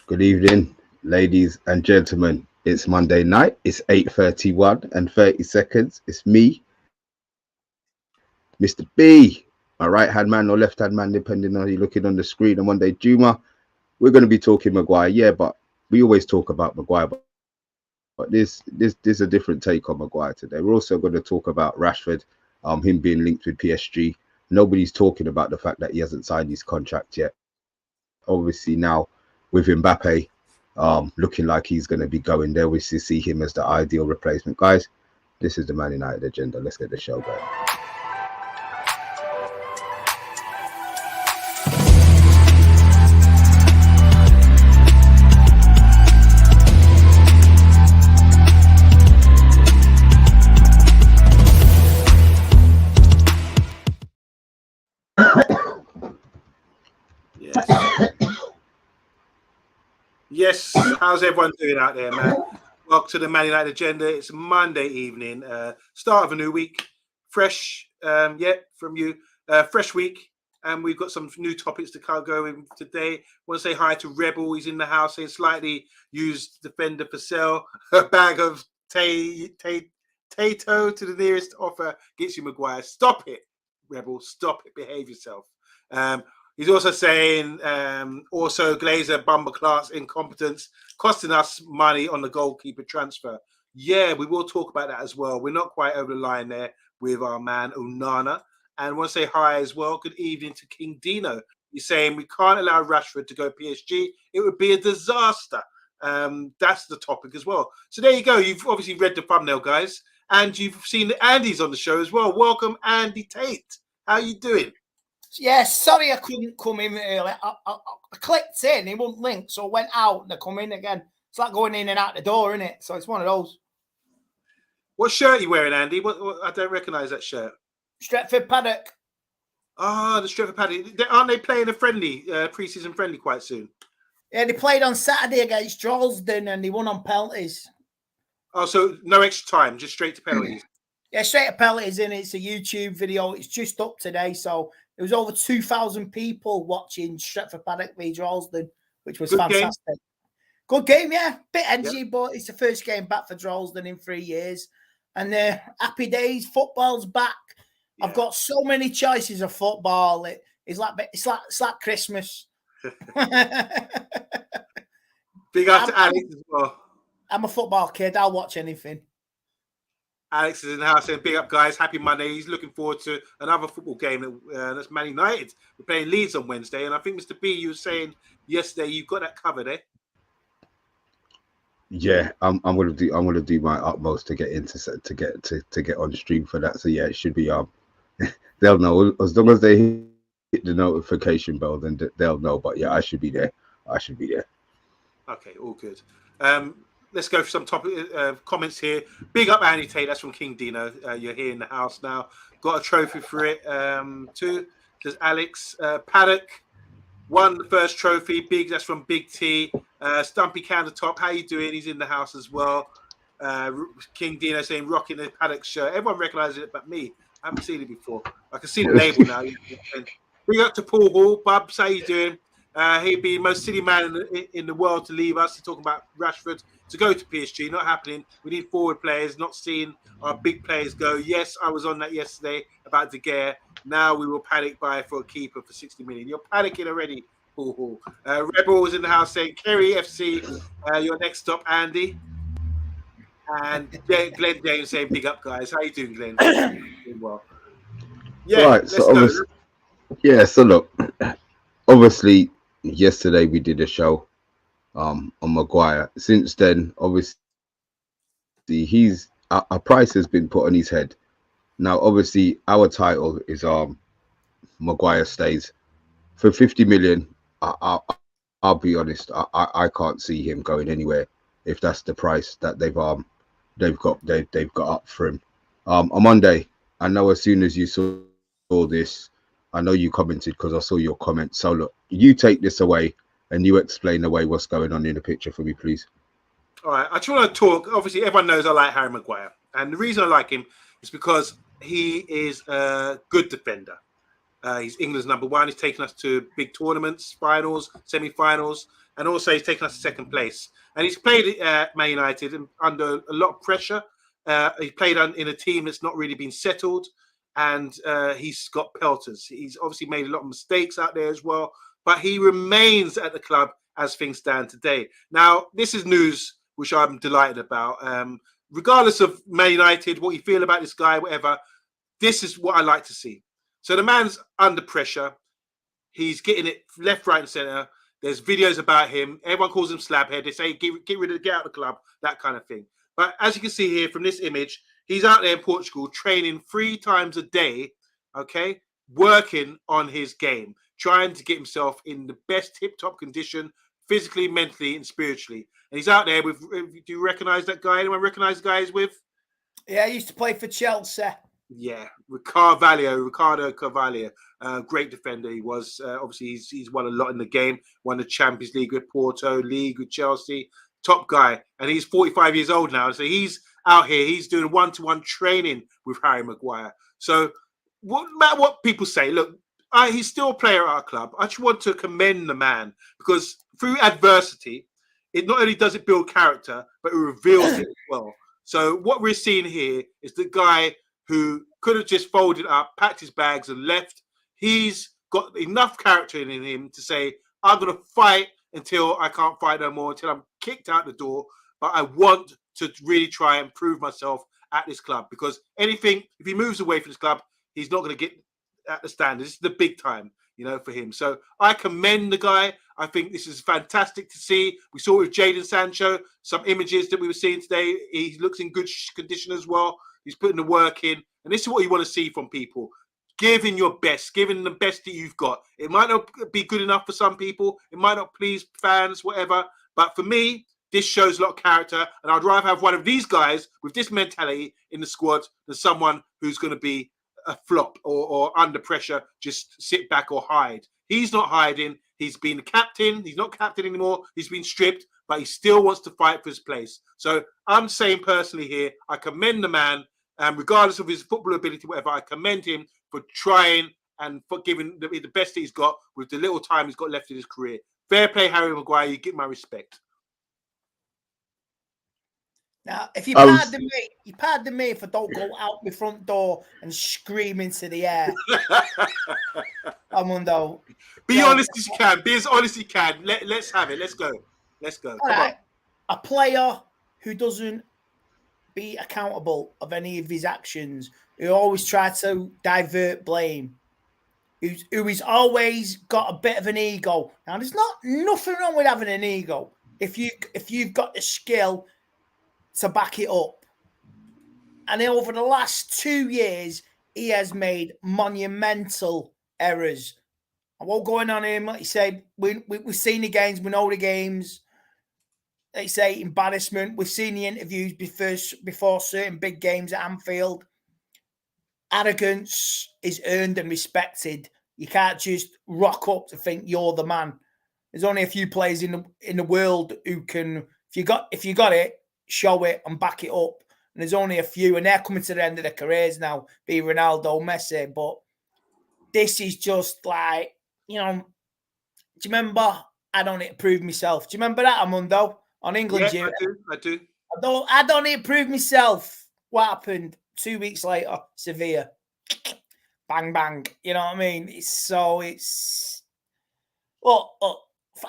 Good evening, ladies and gentlemen. It's Monday night. It's 8:31 and 30 seconds. It's me, Mr. B, my right-hand man or left-hand man, depending on how you're looking on the screen. And one day, Juma, we're going to be talking Maguire. Yeah, but we always talk about Maguire. But this is a different take on Maguire today. We're also going to talk about Rashford, him being linked with PSG. Nobody's talking about the fact that he hasn't signed his contract yet. Obviously now with Mbappe looking like he's going to be going there, we see him as the ideal replacement. Guys, this is the Man United agenda. Let's get the show going. Yes, how's everyone doing out there, man? Welcome to the Man United agenda. It's Monday evening, start of a new week, fresh, from you, fresh week, and we've got some new topics to go in today. I want to say hi to Rebel. He's in the house, saying slightly used defender for sale. A bag of Tate to the nearest offer gets you Maguire. Stop it, Rebel. Stop it. Behave yourself. He's also saying, also Glazer, bumper class, incompetence, costing us money on the goalkeeper transfer. Yeah, we will talk about that as well. We're not quite over the line there with our man Onana. And I want to say hi as well. Good evening to King Dino. He's saying we can't allow Rashford to go PSG. It would be a disaster. That's the topic as well. So there you go. You've obviously read the thumbnail, guys. And you've seen Andy's on the show as well. Welcome, Andy Tate. How you doing? Yeah, sorry I couldn't come in early. I clicked in, it wouldn't link, so I went out and I come in again. It's like going in and out the door, isn't it? So it's one of those. What shirt are you wearing, Andy? What I don't recognise that shirt. Stretford Paddock. Ah, the Stretford Paddock. Aren't they playing a friendly, pre-season friendly quite soon? Yeah, they played on Saturday against Charleston and they won on penalties. Oh, so no extra time, just straight to penalties. Yeah, straight to penalties, and it's a YouTube video. It's just up today, so there was over 2,000 people watching Stretford Paddock v Charleston, which was fantastic. Good game, yeah. Bit edgy, but it's the first game back for Charleston in 3 years. And happy days, football's back. Yeah. I've got so many choices of football. It's like Christmas. Big up to Alex as well. I'm a football kid. I'll watch anything. Alex is in the house saying, big up, guys. Happy Monday. He's looking forward to another football game. That's Man United. We're playing Leeds on Wednesday. And I think, Mr. B, you were saying yesterday you've got that covered, eh? Yeah, I'm gonna do my utmost to get on stream for that. So yeah, it should be they'll know as long as they hit the notification bell, then they'll know. But yeah, I should be there. Okay, all good. Let's go for some topic comments here. Big up Andy Tate. That's from King Dino. You're here in the house now. Got a trophy for it too. Says Alex Paddock won the first trophy. Big. That's from Big T. Stumpy Countertop. How you doing? He's in the house as well. King Dino saying rocking the Paddock shirt. Everyone recognizes it, but me. I haven't seen it before. I can see the label now. Big up to Paul Hall. Bubs, how you doing? He'd be the most silly man in the world to leave us. He's talking about Rashford to go to PSG. Not happening. We need forward players, not seeing our big players go. Yes, I was on that yesterday about De Gea. Now we will panic buy for a keeper for 60 million. You're panicking already, Paul Hall. Rebel was in the house saying, Kerry FC, your next stop, Andy. And Glenn James saying, big up, guys. How you doing, Glenn? Doing well. Yeah, right, so look, obviously, yesterday we did a show on Maguire. Since then, obviously, he's a price has been put on his head. Now, obviously, our title is Maguire stays for 50 million. I'll be honest, I can't see him going anywhere if that's the price that they've got up for him. On Monday, I know as soon as you saw this, I know you commented because I saw your comment. So look, you take this away and you explain away what's going on in the picture for me, please. All right. I just want to talk. Obviously, everyone knows I like Harry Maguire. And the reason I like him is because he is a good defender. He's England's number one. He's taken us to big tournaments, finals, semi-finals, and also he's taken us to second place. And he's played at Man United under a lot of pressure. He played in a team that's not really been settled, and he's got pelters. He's obviously made a lot of mistakes out there as well, but he remains at the club as things stand today. Now, this is news which I'm delighted about. Regardless of Man United, what you feel about this guy, whatever, this is what I like to see. So the man's under pressure. He's getting it left, right, and centre. There's videos about him. Everyone calls him Slabhead. They say, get out of the club, that kind of thing. But as you can see here from this image, he's out there in Portugal training 3 times a day, okay, working on his game, trying to get himself in the best tip-top condition, physically, mentally, and spiritually. And he's out there with, do you recognise that guy? Anyone recognise the guy he's with? Yeah, he used to play for Chelsea. Yeah, Ricardo Carvalho, great defender he was. Obviously, he's won a lot in the game. Won the Champions League with Porto, League with Chelsea. Top guy, and he's 45 years old now. So he's out here. He's doing one-to-one training with Harry Maguire. So, no matter what people say, look, he's still a player at our club. I just want to commend the man because through adversity, it not only does it build character, but it reveals it as well. So what we're seeing here is the guy who could have just folded up, packed his bags and left. He's got enough character in him to say, I'm going to fight until I can't fight no more, until I'm kicked out the door. But I want to really try and prove myself at this club because if he moves away from this club, he's not going to get at the standard. This is the big time, for him. So I commend the guy. I think this is fantastic to see. We saw with Jadon Sancho, some images that we were seeing today. He looks in good condition as well. He's putting the work in. And this is what you want to see from people. Giving your best, giving the best that you've got. It might not be good enough for some people. It might not please fans, whatever. But for me, this shows a lot of character. And I'd rather have one of these guys with this mentality in the squad than someone who's going to be a flop or under pressure, just sit back or hide. He's not hiding. He's been the captain. He's not captain anymore. He's been stripped, but he still wants to fight for his place. So I'm saying personally here, I commend the man. Regardless of his football ability, whatever, I commend him for trying and for giving the best that he's got with the little time he's got left in his career. Fair play, Harry Maguire. You get my respect. Now, if you pardon me if I don't go out my front door and scream into the air. Armando. Be honest as you can. Be as honest as you can. Let's have it. Let's go. Come on. A player who doesn't be accountable of any of his actions, who always try to divert blame, who is always got a bit of an ego. Now, there's nothing wrong with having an ego if you've got the skill to back it up. And over the last 2 years, he has made monumental errors. I won't go in on him. Like he said, we've seen the games, we know the games. They say embarrassment. We've seen the interviews before certain big games at Anfield. Arrogance is earned and respected. You can't just rock up to think you're the man. There's only a few players in the world who can, if you got it, show it and back it up. And there's only a few, and they're coming to the end of their careers now, be Ronaldo, Messi. But this is just like, do you remember? I don't need to prove myself. Do you remember that, Armando? On England, yeah, I do. I don't need to prove myself. What happened 2 weeks later? Sevilla. Bang, bang. You know what I mean?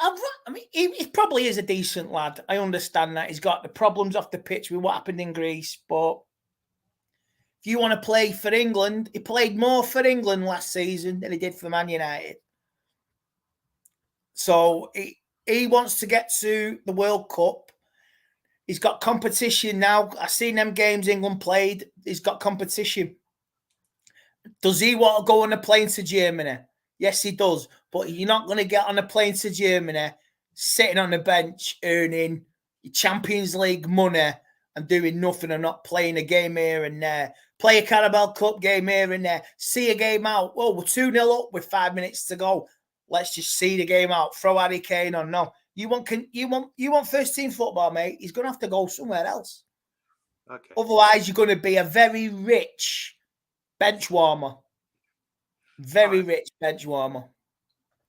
I mean, he probably is a decent lad. I understand that. He's got the problems off the pitch with what happened in Greece. But if you want to play for England, he played more for England last season than he did for Man United. So he wants to get to the World Cup. He's got competition now. I've seen them games England played. He's got competition. Does he want to go on a plane to Germany? Yes, he does. But you're not going to get on a plane to Germany, sitting on the bench, earning your Champions League money and doing nothing and not playing a game here and there. Play a Carabao Cup game here and there. See a game out. Well, we're 2-0 up with 5 minutes to go. Let's just see the game out. Throw Harry Kane on. No. You want first team football, mate? He's going to have to go somewhere else. Okay. Otherwise, you're going to be a very rich bench warmer. Very rich bench warmer.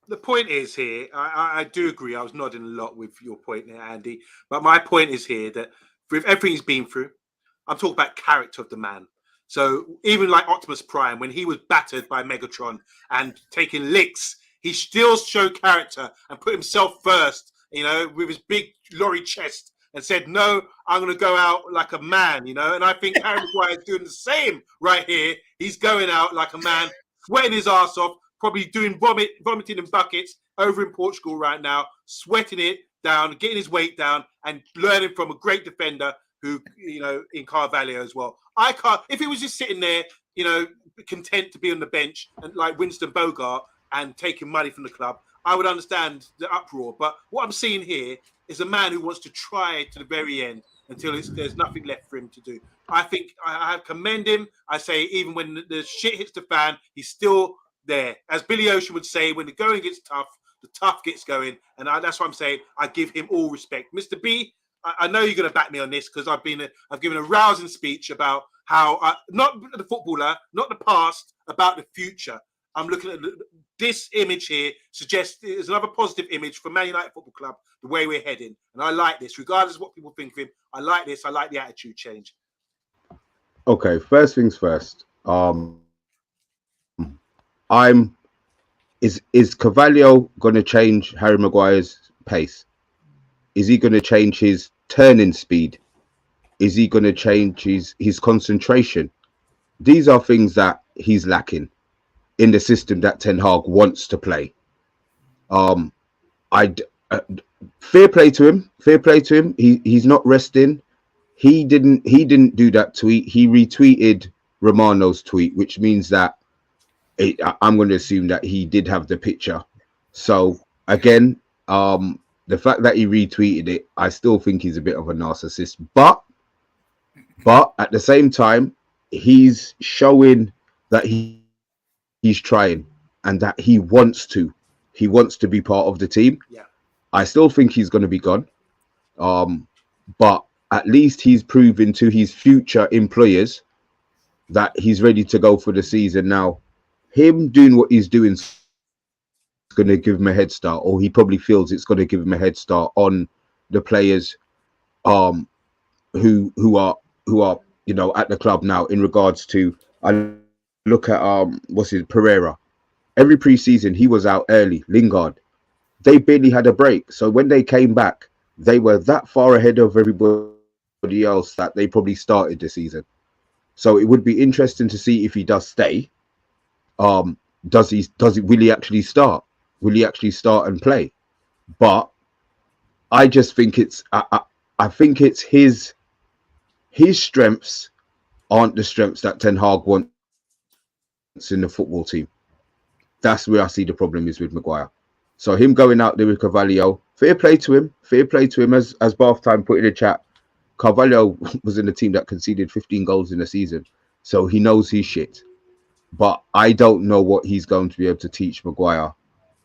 The point is here, I do agree. I was nodding a lot with your point there, Andy. But my point is here that with everything he's been through, I'm talking about character of the man. So even like Optimus Prime, when he was battered by Megatron and taking licks, he still showed character and put himself first, with his big lorry chest and said, no, I'm going to go out like a man, And I think Harry Maguire is doing the same right here. He's going out like a man, sweating his ass off, probably doing vomiting in buckets over in Portugal right now, sweating it down, getting his weight down and learning from a great defender who, in Carvalho as well. I can't, if he was just sitting there, content to be on the bench and like Winston Bogart and taking money from the club, I would understand the uproar. But what I'm seeing here is a man who wants to try to the very end until there's nothing left for him to do. I think I commend him. I say even when the shit hits the fan, he's still there. As Billy Ocean would say, when the going gets tough, the tough gets going. And that's what I'm saying. I give him all respect. Mr. B, I know you're going to back me on this because I've given a rousing speech about how, not the footballer, not the past, about the future. I'm looking at this image here, suggests there's another positive image for Man United Football Club, the way we're heading. And I like this, regardless of what people think of him. I like this. I like the attitude change. Okay, first things first. Is Carvalho going to change Harry Maguire's pace? Is he going to change his turning speed? Is he going to change his concentration? These are things that he's lacking in the system that Ten Hag wants to play. Fair play to him. Fair play to him. He's not resting. He didn't do that tweet. He retweeted Romano's tweet, which means that I'm going to assume that he did have the picture. So again, the fact that he retweeted it, I still think he's a bit of a narcissist. But at the same time, he's showing that he's trying and that he wants to be part of the team. Yeah. I still think he's going to be gone. But at least he's proven to his future employers that he's ready to go for the season. Now, him doing what he's doing is going to give him a head start, or he probably feels it's going to give him a head start on the players who are at the club now. In regards to, I look at Pereira. Every preseason he was out early. Lingard, they barely had a break. So when they came back, they were that far ahead of everybody else that they probably started the season. So it would be interesting to see if he does stay. Will he actually start? Will he actually start and play? But I just think I think it's his strengths aren't the strengths that Ten Hag wants in the football team. That's where I see the problem is with Maguire. So him going out there with Carvalho, fair play to him. Fair play to him. As Bath Time put in the chat, Carvalho was in a team that conceded 15 goals in a season. So he knows his shit. But I don't know what he's going to be able to teach Maguire.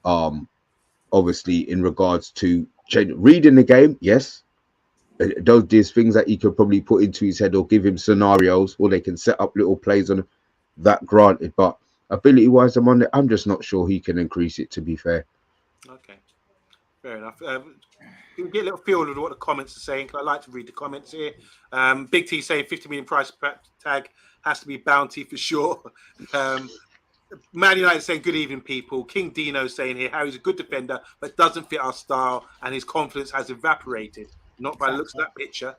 Obviously, in regards to reading the game, yes. There's things that he could probably put into his head or give him scenarios, or they can set up little plays on that, granted. But ability-wise, I'm just not sure he can increase it, to be fair. Okay, fair enough. You can get a little feel of what the comments are saying, because I like to read the comments here. Big T saying 50 million price tag has to be bounty for sure. Man United saying good evening, people. King Dino saying here Harry's a good defender, but doesn't fit our style, and his confidence has evaporated. Not by the looks of that picture.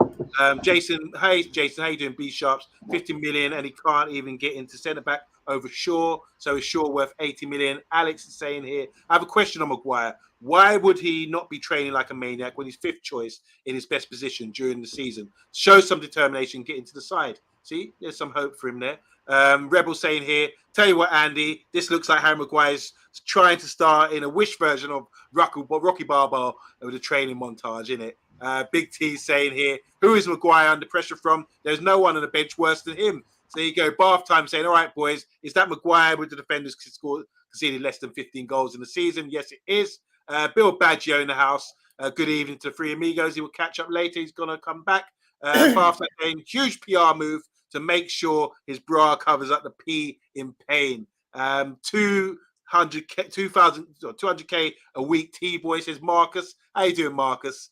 Jason, how you doing? B Sharps, 50 million, and he can't even get into centre back over Shaw. So is Shaw worth 80 million? Alex is saying here, I have a question on Maguire. Why would he not be training like a maniac when he's fifth choice in his best position during the season? Show some determination, get into the side. See, there's some hope for him there. Rebel saying here, tell you what, Andy, this looks like Harry Maguire's trying to start in a wish version of Rocky Balboa with a training montage, in it. Big T saying here, who is Maguire under pressure from? There's no one on the bench worse than him. So there you go. Bath Time saying, all right, boys, is that Maguire with the defenders conceded less than 15 goals in the season? Yes, it is. Bill Baggio in the house. Good evening to the three amigos. He will catch up later. He's going to come back. Bath Time saying, huge PR move to make sure his bra covers up the P in pain. 200k a week. T-Boy says, Marcus, how you doing, Marcus?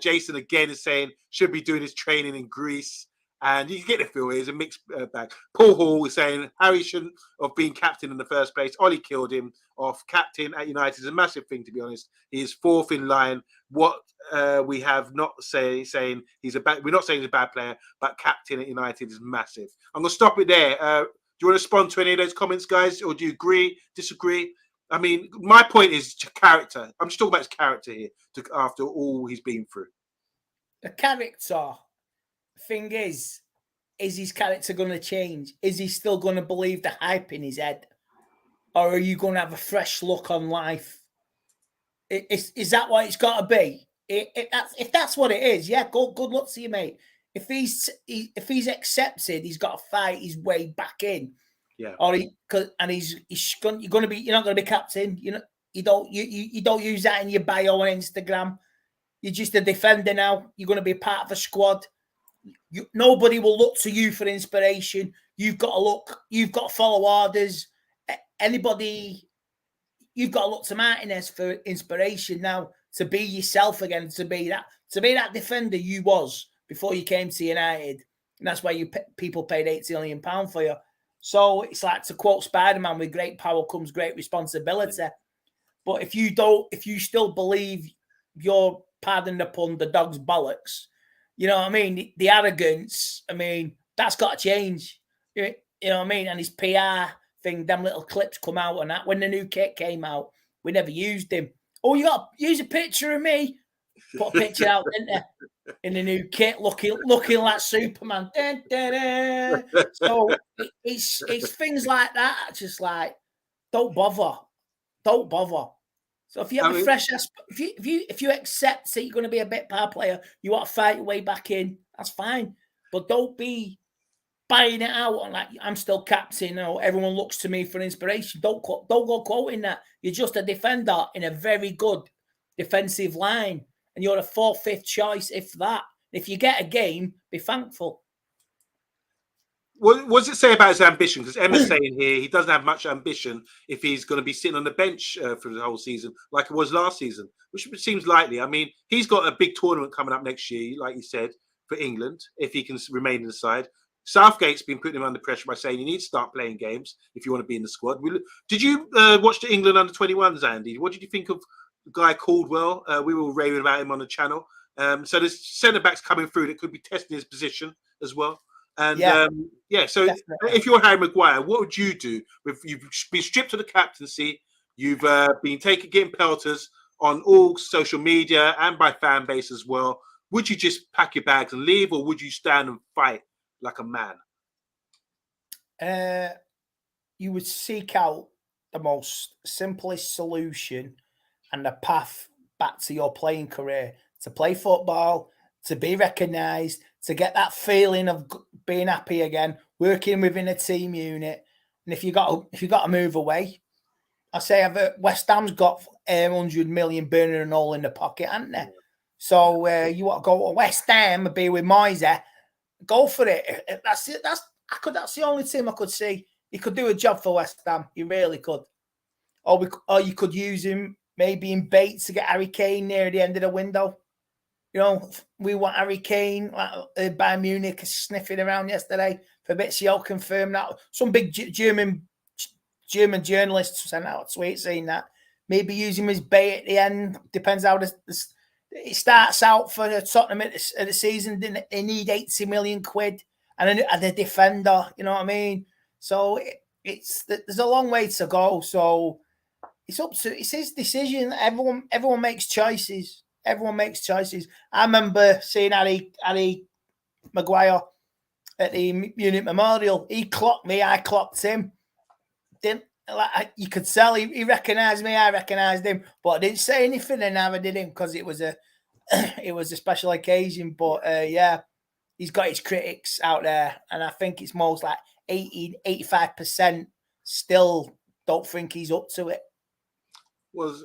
Jason again is saying should be doing his training in Greece. And you get the feel it's a mixed bag. Paul Hall is saying Harry shouldn't have been captain in the first place. Ollie killed him off. Captain at United is a massive thing, to be honest. He is fourth in line. What we have not saying he's a bad. We're not saying he's a bad player, but captain at United is massive. I'm gonna stop it there. Do you want to respond to any of those comments, guys, or do you agree, disagree? I mean, my point is character. I'm just talking about his character here. After all he's been through, the character. Thing is his character going to change? Is he still going to believe the hype in his head? Or are you going to have a fresh look on life? Is that what it's got to be? If that's what it is, yeah, good luck to you, mate. If he's accepted, he's got to fight his way back in. Yeah. Or you're not going to be captain. You don't use that in your bio on Instagram. You're just a defender now. You're going to be a part of a squad. Nobody will look to you for inspiration. You've got to follow orders. Anybody, you've got to look to Martinez for inspiration now to be yourself again, to be that defender you was before you came to United. And that's why people paid £80 million for you. So it's like, to quote Spider-Man, with great power comes great responsibility. But if you still believe you're, pardon the pun, the dog's bollocks, you know what I mean? The arrogance, I mean, that's got to change. You know what I mean? And his PR thing, them little clips come out and that. When the new kit came out, we never used him. Oh, you got to use a picture of me. Put a picture out, didn't they? In the new kit, looking like Superman. Dun, dun, dun. So it's things like that. Just like, don't bother. So if you have a fresh, if you accept that you're going to be a bit power player, you want to fight your way back in, that's fine. But don't be buying it out on like, I'm still captain, or everyone looks to me for inspiration. Don't go quoting that. You're just a defender in a very good defensive line, and you're a 4th, 5th choice, if that. If you get a game, be thankful. What does it say about his ambition? Because Emma's saying here he doesn't have much ambition if he's going to be sitting on the bench for the whole season, like it was last season, which seems likely. I mean, he's got a big tournament coming up next year, like you said, for England, if he can remain in the side. Southgate's been putting him under pressure by saying you need to start playing games if you want to be in the squad. Did you watch the England under-21s, Andy? What did you think of the guy Caldwell? We were raving about him on the channel. So there's centre-backs coming through that could be testing his position as well. And so definitely. If you're Harry Maguire, what would you do? You've been stripped of the captaincy, you've been getting pelters on all social media and by fan base as well. Would you just pack your bags and leave, or would you stand and fight like a man? You would seek out the most simplest solution and the path back to your playing career, to play football, to be recognised, to get that feeling of being happy again, working within a team unit. And if you got to move away, I say West Ham's got 100 million burning a hole in the pocket, haven't they? So you want to go to West Ham and be with Moise, go for it. That's it. That's the only team I could see. He could do a job for West Ham. He really could. Or you could use him maybe in bait to get Harry Kane near the end of the window. You know, we want Harry Kane. Bayern Munich is sniffing around yesterday. Fabrizio confirmed that. Some big German journalists sent out a tweet saying that. Maybe use him as bait at the end. Depends how it starts out for Tottenham at the season. They need 80 million quid and a defender. You know what I mean? So there's a long way to go. So it's his decision. Everyone makes choices. Everyone makes choices. I remember seeing Harry Maguire at the Munich Memorial. He clocked me. I clocked him. You could tell he recognised me. I recognised him, but I didn't say anything, and never did him because it was a special occasion. But he's got his critics out there, and I think it's most like 85% still don't think he's up to it. We'll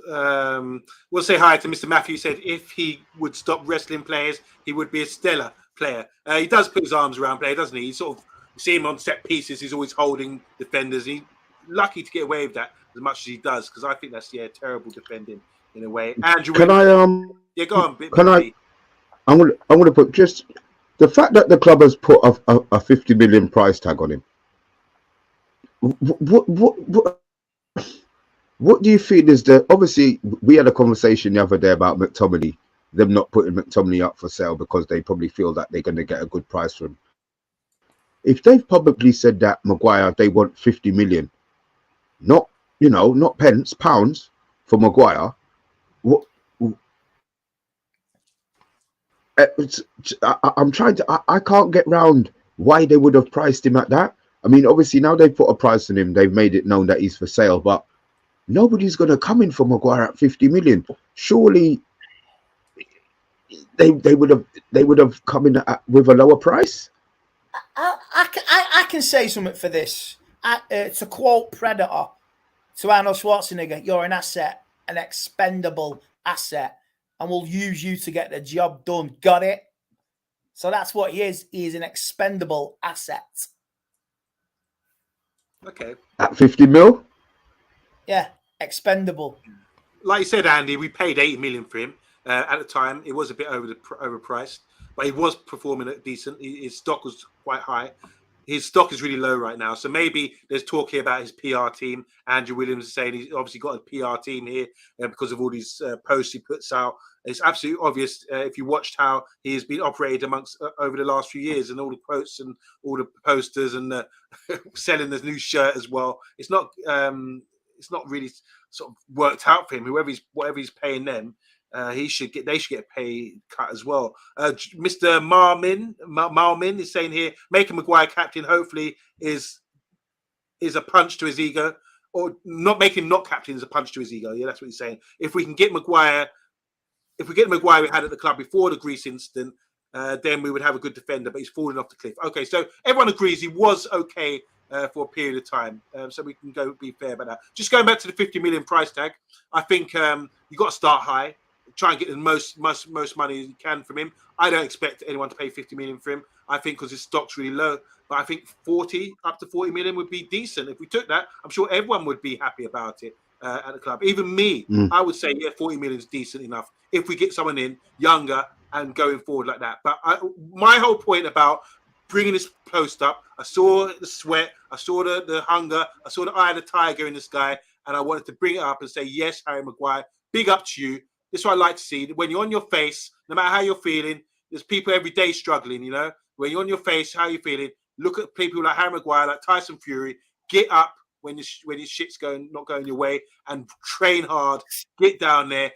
say hi to Mr. Matthew. Said if he would stop wrestling players, he would be a stellar player. He does put his arms around players, doesn't he? He sort of see him on set pieces. He's always holding defenders. He lucky to get away with that as much as he does, because I think that's terrible defending in a way. Andrew, Can I go on. I'm gonna put just the fact that the club has put a 50 million price tag on him. What do you feel is the, obviously we had a conversation the other day about McTominay, them not putting McTominay up for sale because they probably feel that they're going to get a good price for him. If they've publicly said that Maguire, they want 50 million, not pence, pounds for Maguire, what? I'm trying to, I can't get round why they would have priced him at that. I mean, obviously now they've put a price on him, they've made it known that he's for sale, but nobody's going to come in for Maguire at 50 million. Surely they would have come in with a lower price. I can say something for this. To quote Predator to Arnold Schwarzenegger, you're an asset, an expendable asset, and we'll use you to get the job done. Got it? So that's what he is. He is an expendable asset. Okay. At 50 mil? Yeah, expendable. Like you said, Andy, we paid 80 million for him. At the time, it was a bit overpriced, but he was performing decent. His stock was quite high. His stock is really low right now. So maybe there's talk here about his PR team. Andrew Williams is saying he's obviously got a PR team here because of all these posts he puts out. It's absolutely obvious if you watched how he has been operated amongst over the last few years, and all the quotes and all the posters and selling the new shirt as well. It's not really sort of worked out for him. Whatever he's paying them, they should get a pay cut as well. Mr. Malmin is saying here, making Maguire captain hopefully is a punch to his ego, or not making him not captain is a punch to his ego. Yeah, that's what he's saying. If we get the Maguire we had at the club before the Greece incident, then we would have a good defender, but he's falling off the cliff. Okay, so everyone agrees he was okay for a period of time, so we can go be fair about that. Just going back to the 50 million price tag, I think you got to start high, try and get the most money you can from him. I don't expect anyone to pay 50 million for him. I think because his stock's really low, but I think up to 40 million would be decent. If we took that, I'm sure everyone would be happy about it at the club. Even me, I would say 40 million is decent enough if we get someone in younger and going forward like that. But my whole point about bringing this post up, I saw the sweat, I saw the hunger, I saw the eye of the tiger in this guy, and I wanted to bring it up and say, yes, Harry Maguire, big up to you. This is what I like to see. When you're on your face, no matter how you're feeling, there's people every day struggling, When you're on your face, how you feeling? Look at people like Harry Maguire, like Tyson Fury. Get up when your shit's not going your way, and train hard. Get down there,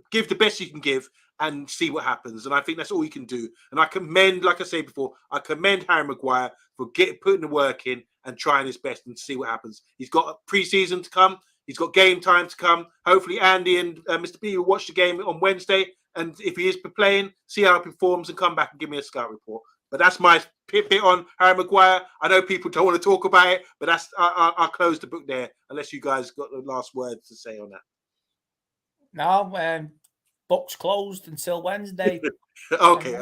give the best you can give, and see what happens. And I think that's all you can do. And I commend, like I said before, Harry Maguire for putting the work in and trying his best and see what happens. He's got pre-season to come. He's got game time to come. Hopefully, Andy and Mr. B will watch the game on Wednesday. And if he is playing, see how he performs and come back and give me a scout report. But that's my bit on Harry Maguire. I know people don't want to talk about it, but I'll close the book there unless you guys got the last words to say on that. No, book's closed until Wednesday. Okay.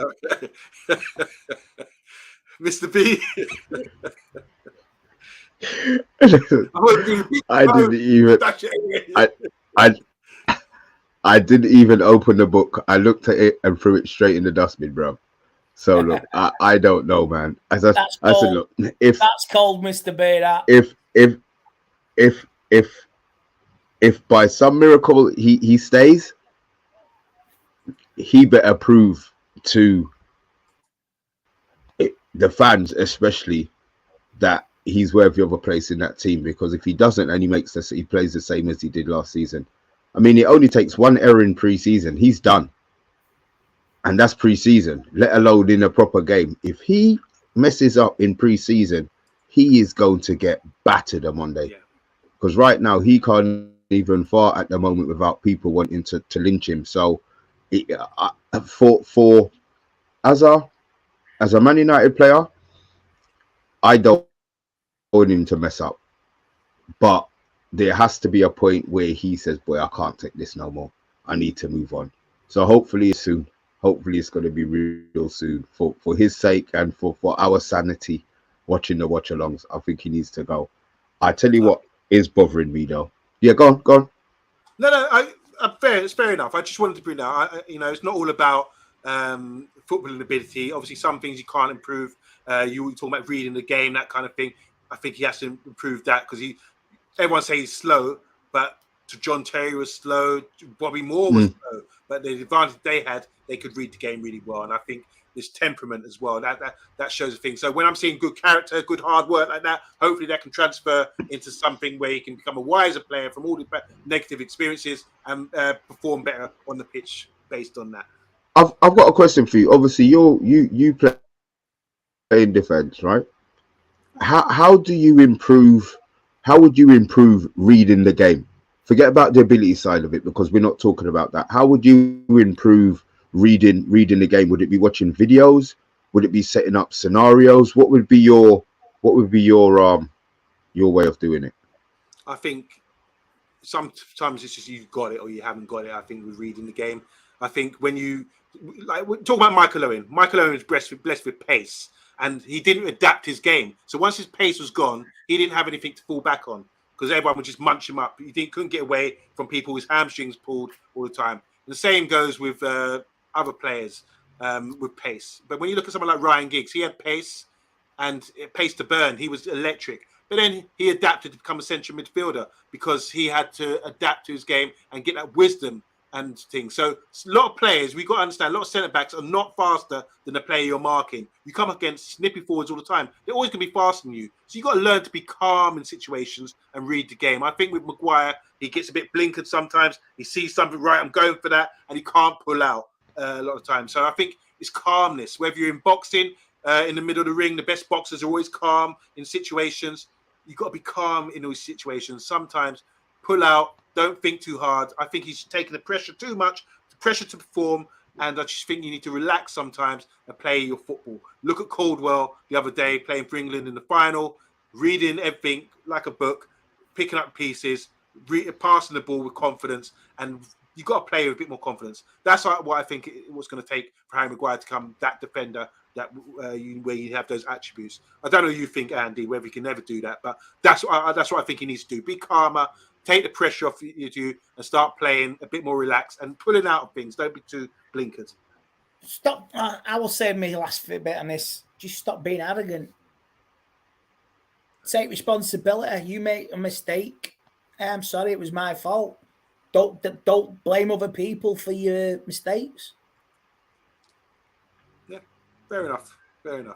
Mr. B. I didn't even open the book. I looked at it and threw it straight in the dustbin, bro. So look, I don't know, man. I said, look, if that's cold, Mr. Beta. If by some miracle he stays, he better prove to the fans, especially, that he's worthy of a place in that team. Because if he doesn't, and he plays the same as he did last season. I mean, it only takes one error in pre-season, he's done. And that's pre-season, let alone in a proper game. If he messes up in pre-season, he is going to get battered on Monday. Because right now, he can't even fart at the moment without people wanting to lynch him. So, as a Man United player, I don't want him to mess up. But there has to be a point where he says, boy, I can't take this no more. I need to move on. So hopefully soon. Hopefully it's going to be real soon for his sake and for our sanity watching the watch-alongs. I think he needs to go. I tell you what is bothering me though. Yeah, go on, go on. No, it's fair enough. I just wanted to bring that. It's not all about footballing ability. Obviously, some things you can't improve. You talking about reading the game, that kind of thing. I think he has to improve that because everyone says he's slow, but John Terry was slow, Bobby Moore was slow, but the advantage they had, they could read the game really well, and I think this temperament as well. That shows a thing. So when I'm seeing good character, good hard work like that, hopefully that can transfer into something where he can become a wiser player from all the negative experiences and perform better on the pitch based on that. I've got a question for you. Obviously, you play in defense, right? How do you improve? How would you improve reading the game? Forget about the ability side of it because we're not talking about that. How would you improve reading the game? Would it be watching videos? Would it be setting up scenarios? What would be your way of doing it? I think sometimes it's just you've got it or you haven't got it. I think with reading the game, I think when you talk about Michael Owen was blessed with pace, and he didn't adapt his game. So once his pace was gone, he didn't have anything to fall back on because everyone would just munch him up. He couldn't get away from people with hamstrings pulled all the time. And the same goes with other players with pace. But when you look at someone like Ryan Giggs, he had pace and pace to burn. He was electric. But then he adapted to become a central midfielder because he had to adapt to his game and get that wisdom and things. So a lot of players, we've got to understand, a lot of centre-backs are not faster than the player you're marking. You come against snippy forwards all the time. They're always going to be faster than you. So you've got to learn to be calm in situations and read the game. I think with Maguire, he gets a bit blinkered sometimes. He sees something, right, I'm going for that, and he can't pull out a lot of times. So I think it's calmness. Whether you're in boxing, in the middle of the ring, the best boxers are always calm in situations. You've got to be calm in those situations. Sometimes pull out, don't think too hard. I think he's taking the pressure too much, the pressure to perform, and I just think you need to relax sometimes and play your football. Look at Caldwell the other day playing for England in the final, reading everything like a book, picking up pieces, passing the ball with confidence, and you've got to play with a bit more confidence. That's what I think it was going to take for Harry Maguire to become that defender that where you have those attributes. I don't know what you think, Andy, whether he can ever do that, but that's what I think he needs to do. Be calmer, take the pressure off you, and start playing a bit more relaxed and pulling out of things. Don't be too blinkered. Stop. I will say my last bit on this. Just stop being arrogant. Take responsibility. You make a mistake. I'm sorry, it was my fault. Don't blame other people for your mistakes. Yeah, fair enough. A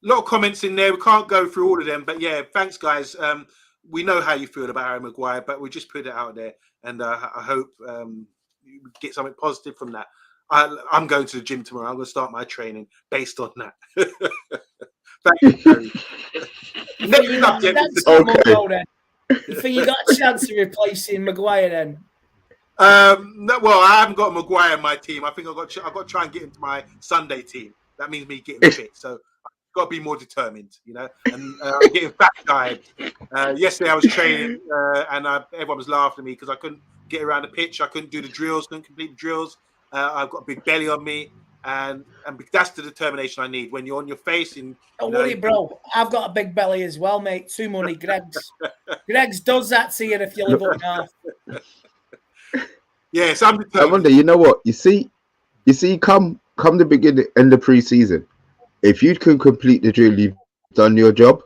lot of comments in there. We can't go through all of them, but yeah, thanks, guys. We know how you feel about Harry Maguire, but we just put it out there, and I hope you get something positive from that. I'm going to the gym tomorrow. I'm going to start my training based on that. Thank you, Harry. Next subject. Okay. You think you got a chance of replacing Maguire then? No, well, I haven't got Maguire in my team. I think I've got to try and get into my Sunday team. That means me getting fit. So I've got to be more determined, and I'm getting fat dived. Yesterday I was training and everyone was laughing at me because I couldn't get around the pitch. I couldn't do the drills, couldn't complete the drills. I've got a big belly on me, and that's the determination I need. When you're on your face, and don't worry, bro. I've got a big belly as well, mate. Too money, Greg's does that to you if you live up north. Yes, I'm determined. I wonder. You know what? You see, come the beginning and the pre-season, if you can complete the drill, you've done your job,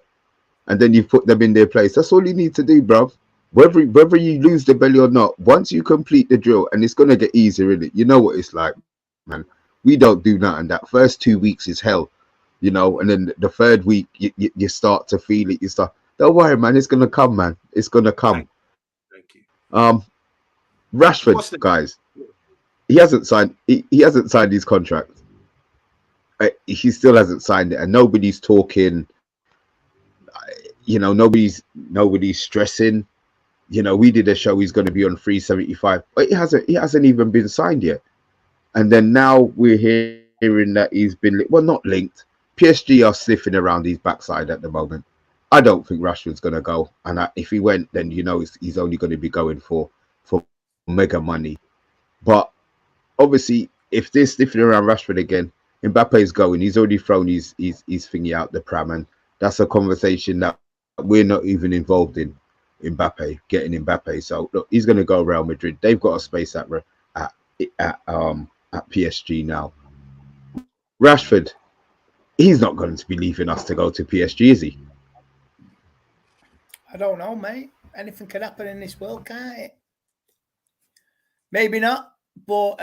and then you've put them in their place. That's all you need to do, bruv. Whether you lose the belly or not, once you complete the drill, and it's gonna get easier, in it. You know what it's like, man. We don't do nothing. That first 2 weeks is hell, and then the third week you start to feel it. You start. Don't worry, man. It's gonna come, man. It's gonna come. Thank you. Rashford, guys, he hasn't signed. He hasn't signed his contract. He still hasn't signed it, and nobody's talking. Nobody's stressing. We did a show. He's going to be on 375, but he hasn't even been signed yet. And then now we're hearing that he's been not linked. PSG are sniffing around his backside at the moment. I don't think Rashford's going to go, and if he went, then he's only going to be going for mega money. But obviously, if they're sniffing around Rashford again, Mbappe's going. He's already thrown his thingy out the pram, and that's a conversation that we're not even involved in getting Mbappe. So look, he's going to go Real Madrid. They've got a space at PSG now. Rashford, he's not going to be leaving us to go to PSG, is he? I don't know, mate. Anything can happen in this world, can't it? Maybe not, but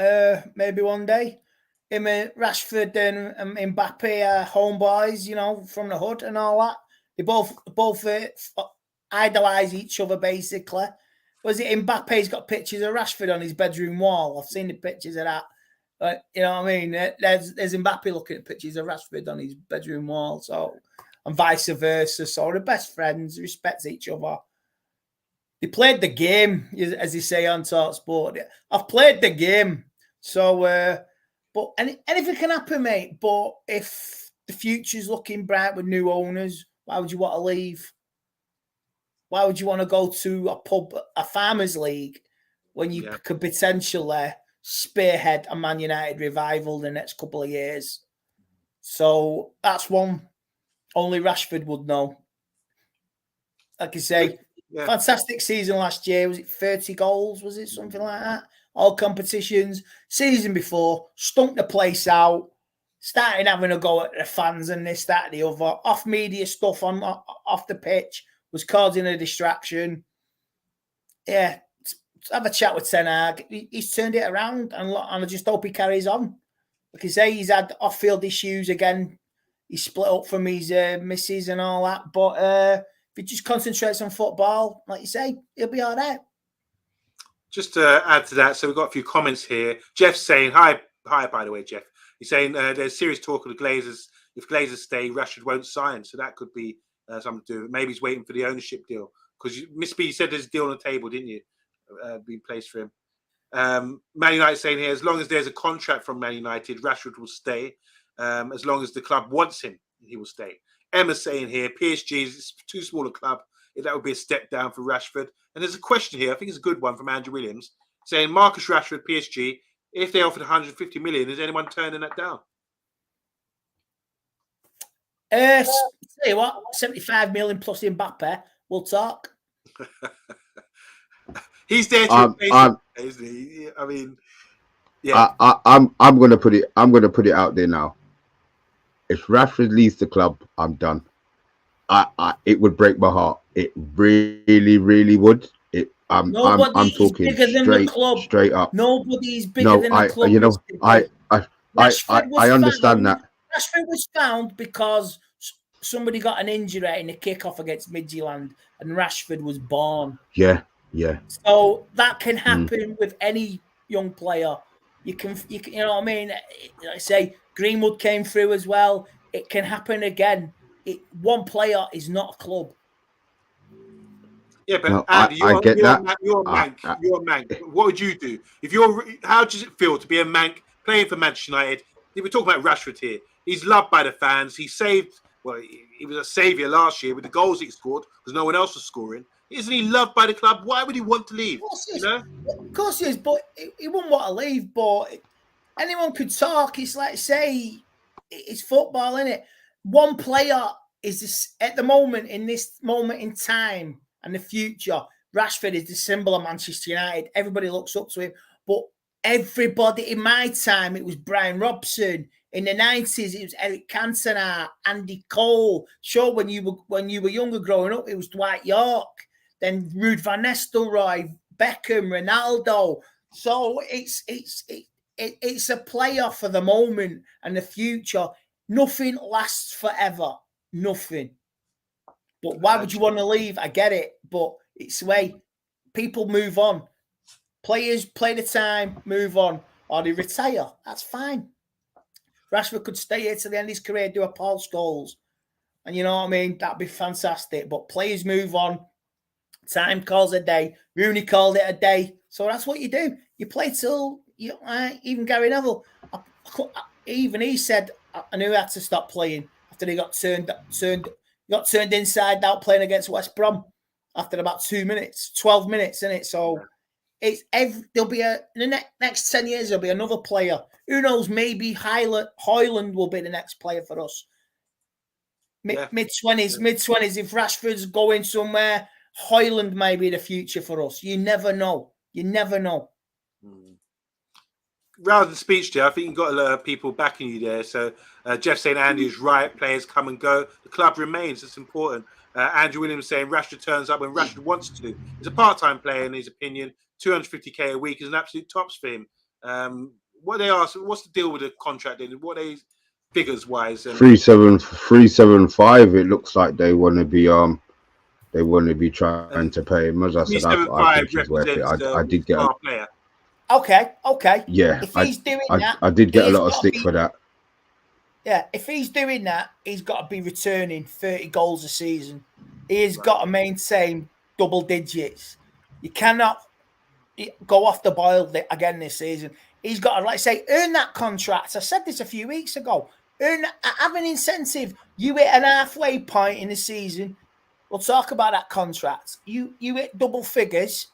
maybe one day. Him and Rashford and Mbappe are homeboys, you know, from the hood and all that. They both idolise each other, basically. Was it Mbappe's got pictures of Rashford on his bedroom wall? I've seen the pictures of that. You know what I mean? There's Mbappe looking at pictures of Rashford on his bedroom wall, so and vice versa. So they're best friends, respect each other. They played the game, as they say on TalkSport. I've played the game, so but anything can happen, mate. But if the future's looking bright with new owners, why would you want to leave? Why would you want to go to a pub, a farmers league, when you could potentially spearhead a Man United revival the next couple of years? So that's one only Rashford would know. Like I say, fantastic season last year. Was it 30 goals? Was it something like that? All competitions. Season before, stunk the place out. Started having a go at the fans and this, that, and the other. Off media stuff off the pitch was causing a distraction. Yeah, have a chat with Ten Hag. He's turned it around, and I just hope he carries on. Like I say, he's had off-field issues again. He split up from his missus and all that. But if he just concentrates on football, like you say, he'll be all right. Just to add to that, so we've got a few comments here. Jeff's saying, hi, by the way, Jeff. He's saying there's serious talk of the Glazers. If Glazers stay, Rashford won't sign. So that could be something to do with it. Maybe he's waiting for the ownership deal. Because Miss B, you said there's a deal on the table, didn't you? Being placed for him. Man United saying here, as long as there's a contract from Man United, Rashford will stay. As long as the club wants him, he will stay. Emma's saying here, PSG is too small a club. That would be a step down for Rashford. And there's a question here, I think it's a good one from Andrew Williams, saying Marcus Rashford, PSG, if they offered 150 million, is anyone turning that down? Say what? 75 million plus Mbappe. We'll talk. He's there to replace him, isn't he? I mean, yeah. I'm gonna put it out there now. If Rashford leaves the club, I'm done. It would break my heart. It really, really would. I'm talking straight up. Nobody's bigger than the club. You know, I understand that. Rashford was found because somebody got an injury in a kickoff against Midtjylland, and Rashford was born. Yeah. So that can happen with any young player. You can, you know what I mean? I say Greenwood came through as well. It can happen again. One player is not a club. Yeah, but no, Andy, I get that. You're a Manc. You're a Manc. What would you do if how does it feel to be a Manc playing for Manchester United? We're talking about Rashford here. He's loved by the fans. He saved. Well, he was a saviour last year with the goals he scored because no one else was scoring. Isn't he loved by the club? Why would he want to leave? Of course he is, but he wouldn't want to leave. But anyone could talk. It's like, say, it's football, isn't it? One player is this, at the moment, in this moment in time and the future, Rashford is the symbol of Manchester United. Everybody looks up to him. But everybody in my time, it was Brian Robson. In the 90s, it was Eric Cantona, Andy Cole. Sure, when you were younger growing up, it was Dwight York. Then Ruud van Nistelrooy, Beckham, Ronaldo. So it's a player for the moment and the future. Nothing lasts forever. Nothing. But why would you want to leave? I get it, but it's the way people move on. Players play the time, move on, or they retire. That's fine. Rashford could stay here till the end of his career, do a Paul Scholes. And you know what I mean? That'd be fantastic. But players move on. Time calls a day. Rooney called it a day. So that's what you do. You play till even Gary Neville. Even he said, I knew I had to stop playing after he got turned inside out playing against West Brom after about 2 minutes, 12 minutes, isn't it? So there'll be in the next 10 years, there'll be another player. Who knows? Maybe Højlund will be the next player for us. Mid-20s. If Rashford's going somewhere, Hoyland may be the future for us. You never know. Rather than speech there, I think you've got a lot of people backing you there. So Jeff saying Andy is right. Players come and go. The club remains. It's important. Andrew Williams saying Rashford turns up when Rashford wants to. He's a part-time player in his opinion. 250k a week is an absolute tops for him. What they ask? What's the deal with the contract? Then what are they figures wise? 375. It looks like they want to be trying to pay him. As I said, I think he's worth it. I did get a player. Okay. Yeah, if he's doing that, I did get a lot of stick for that. Yeah, if he's doing that, he's got to be returning 30 goals a season. He's got to maintain double digits. You cannot go off the boil again this season. He's got to, like I say, earn that contract. I said this a few weeks ago. Have an incentive. You hit an halfway point in the season. We'll talk about that contract. You hit double figures.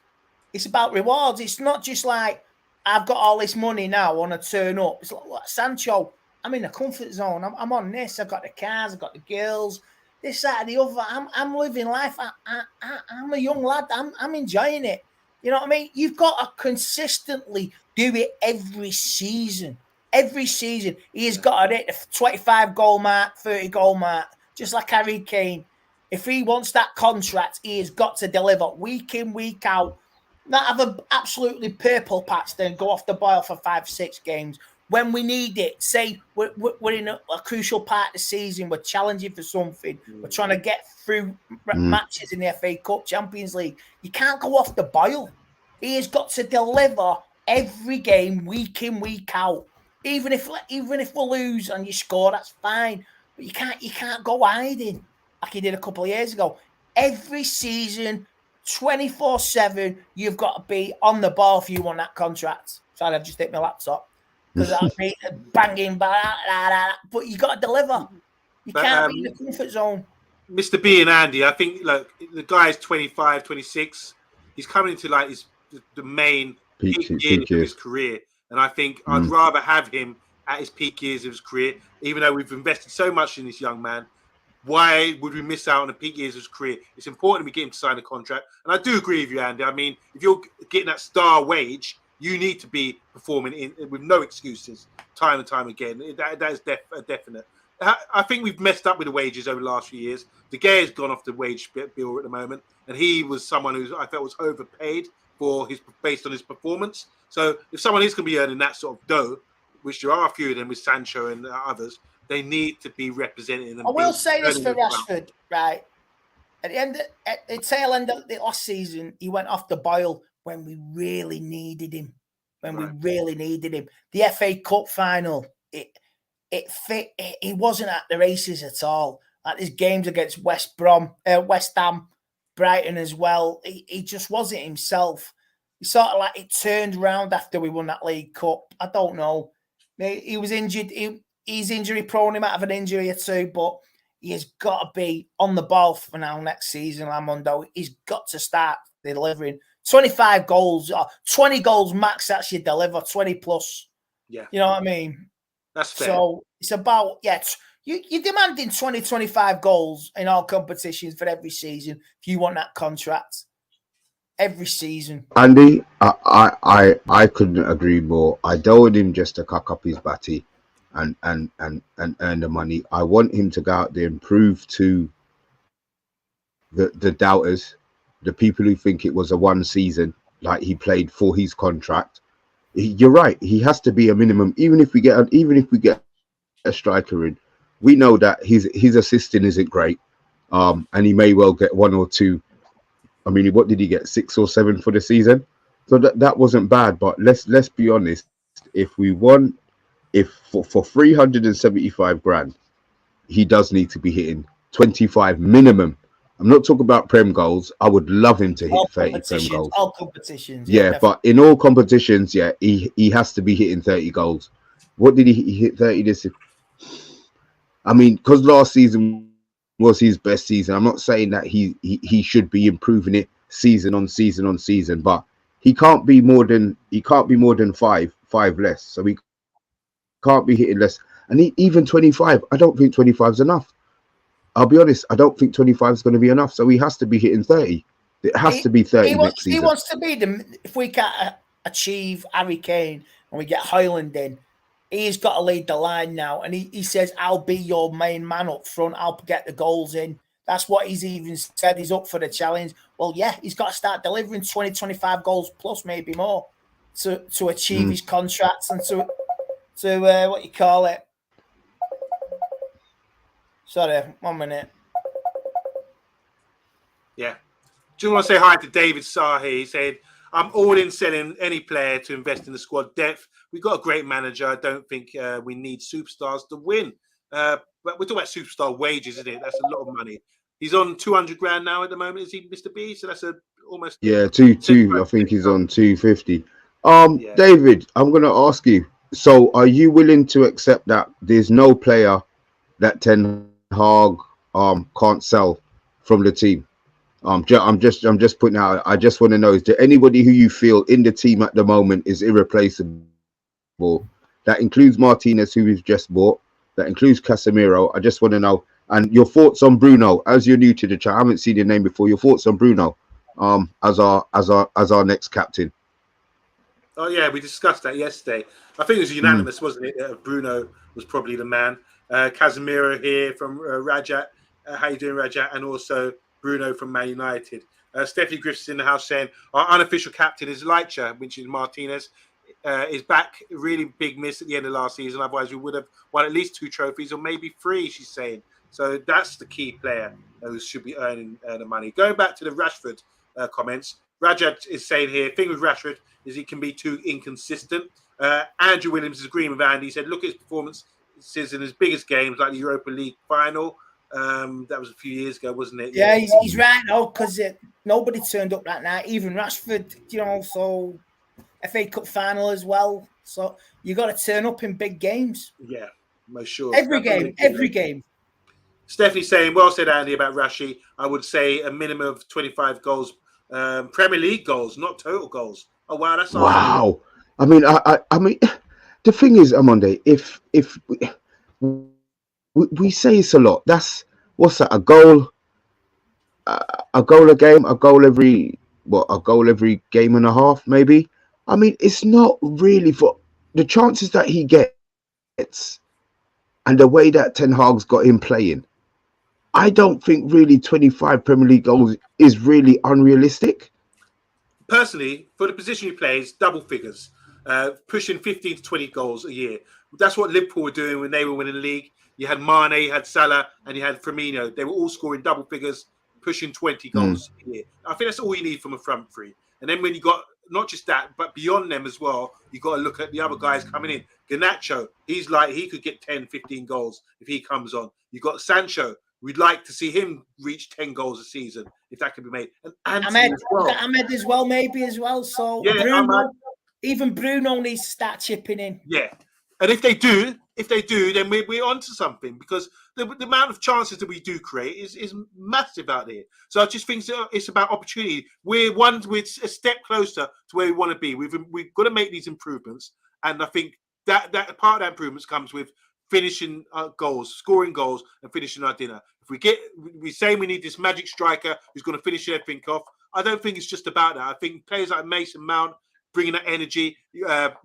It's about rewards. It's not just like, I've got all this money now, I want to turn up. It's like Sancho, I'm in a comfort zone. I'm on this. I've got the cars. I've got the girls. This, that, and the other. I'm living life. I'm a young lad. I'm enjoying it. You know what I mean? You've got to consistently do it every season. Every season. He's got to hit the 25-goal mark, 30-goal mark, just like Harry Kane. If he wants that contract, he has got to deliver week in, week out. Not have an absolutely purple patch, then go off the boil for 5-6 games. When we need it, say we're in a crucial part of the season, we're challenging for something, we're trying to get through matches in the FA Cup, Champions League. You can't go off the boil. He has got to deliver every game, week in, week out. Even if we lose and you score, that's fine. But you can't go hiding like he did a couple of years ago. Every season, 24/7, you've got to be on the ball if you want that contract. Sorry, I've just hit my laptop because I'll be banging, but you got to deliver. You can't be in the comfort zone. Mr. B and Andy, I think the guy's 25, 26. He's coming into like the main peak years of his career, and I think I'd rather have him at his peak years of his career, even though we've invested so much in this young man. Why would we miss out on the peak years of his career? It's important we get him to sign a contract. And I do agree with you, Andy. I mean, if you're getting that star wage, you need to be performing with no excuses, time and time again. That is definite. I think we've messed up with the wages over the last few years. De Gea's gone off the wage bill at the moment, and he was someone who I felt was overpaid based on his performance. So if someone is going to be earning that sort of dough, which there are a few of them with Sancho and others, they need to be represented. I will say this for Rashford, right? At the tail end of the last season, he went off the boil when we really needed him. The FA Cup final, it fit. He wasn't at the races at all. Like his games against West Ham, Brighton as well. He just wasn't himself. He sort of like it turned around after we won that League Cup. I don't know. He was injured. He's injury prone. He might have an injury or two, but he has got to be on the ball for now next season, Lamondo. He's got to start delivering 25 goals, 20 goals max. That's your deliver, 20 plus. Yeah. You know what I mean? That's fair. So it's about, you're demanding 20, 25 goals in all competitions for every season if you want that contract. Every season. Andy, I couldn't agree more. I don't want him just to cock up his batty and earn the money. I want him to go out there and prove to the doubters, the people who think it was a one season, like he played for his contract. You're right. He has to be a minimum. Even if we get a striker in, we know that his assisting isn't great, and he may well get one or two. I mean, what did he get? 6 or 7 for the season? So that wasn't bad. But let's be honest. If for 375 grand, he does need to be hitting 25 minimum. I'm not talking about Prem goals. I would love him to hit 30 Prem goals. All competitions. Yeah, but in all competitions, he has to be hitting 30 goals. What did he hit 30 this? I mean, because last season was his best season. I'm not saying that he should be improving it season on season, but he can't be more than five less. So he can't be hitting less. And even 25, I don't think 25 is enough. I'll be honest, I don't think 25 is going to be enough. So he has to be hitting 30. It has to be 30 next season. He wants to be if we can't achieve Harry Kane and we get Højlund in, he's got to lead the line now. And he says, I'll be your main man up front. I'll get the goals in. That's what he's even said. He's up for the challenge. Well, yeah, he's got to start delivering 20, 25 goals plus, maybe more, to achieve his contracts and to what you call it. Sorry, 1 minute. Yeah. Do want to say hi to David Sahi? He said, I'm all in selling any player to invest in the squad depth. We've got a great manager. I don't think we need superstars to win. But we're talking about superstar wages, isn't it? That's a lot of money. He's on 200 grand now at the moment, is he, Mr. B? So that's almost... Yeah, two. I think he's on 250. David, I'm going to ask you. So are you willing to accept that there's no player that Ten Hag can't sell from the team? I'm just putting out. I just want to know: is there anybody who you feel in the team at the moment is irreplaceable? That includes Martinez, who we've just bought. That includes Casemiro. I just want to know, and your thoughts on Bruno. As you're new to the chat, I haven't seen your name before. Your thoughts on Bruno, as our next captain. Oh yeah, we discussed that yesterday. I think it was unanimous, wasn't it? Bruno was probably the man. Casemiro here from Rajat. How you doing, Rajat? And also Bruno from Man United. Stephanie Griffiths in the house saying our unofficial captain is Leica, which is Martinez, is back. Really big miss at the end of last season. Otherwise, we would have won at least 2 trophies or maybe 3, she's saying. So that's the key player who should be earning the money. Going back to the Rashford comments, Rajat is saying here, thing with Rashford is he can be too inconsistent. Andrew Williams is agreeing with Andy. He said, look at his performances in his biggest games, like the Europa League final. That was a few years ago, wasn't it? Yeah, he's right now because nobody turned up that night. Even Rashford, so FA Cup final as well. So you got to turn up in big games. Yeah, most sure. Every game. Stephanie's saying, well said, Andy, about Rashi. I would say a minimum of 25 goals, Premier League goals, not total goals. Oh wow, that's wow. I mean, I mean, the thing is, Omondi, if we say it's a lot. That's what's that? A goal a game, a goal every game and a half, maybe. I mean, it's not really for the chances that he gets and the way that Ten Hag's got him playing. I don't think really 25 Premier League goals is really unrealistic. Personally, for the position he plays, double figures, pushing 15 to 20 goals a year. That's what Liverpool were doing when they were winning the league. You had Mane, you had Salah, and you had Firmino. They were all scoring double figures, pushing 20 goals a year. I think that's all you need from a front three. And then when you got not just that, but beyond them as well, you got to look at the other guys coming in. Garnacho, he could get 10, 15 goals if he comes on. You got Sancho. We'd like to see him reach 10 goals a season if that can be made. And Ahmed as well, maybe as well. So yeah, even Bruno needs to start chipping in. Yeah, and if they do, then we're onto something because the amount of chances that we do create is massive out there. So I just think it's about opportunity. We're a step closer to where we want to be. We've got to make these improvements, and I think that part of that improvements comes with finishing goals, scoring goals, and finishing our dinner. If we say we need this magic striker who's going to finish everything off, I don't think it's just about that. I think players like Mason Mount bringing that energy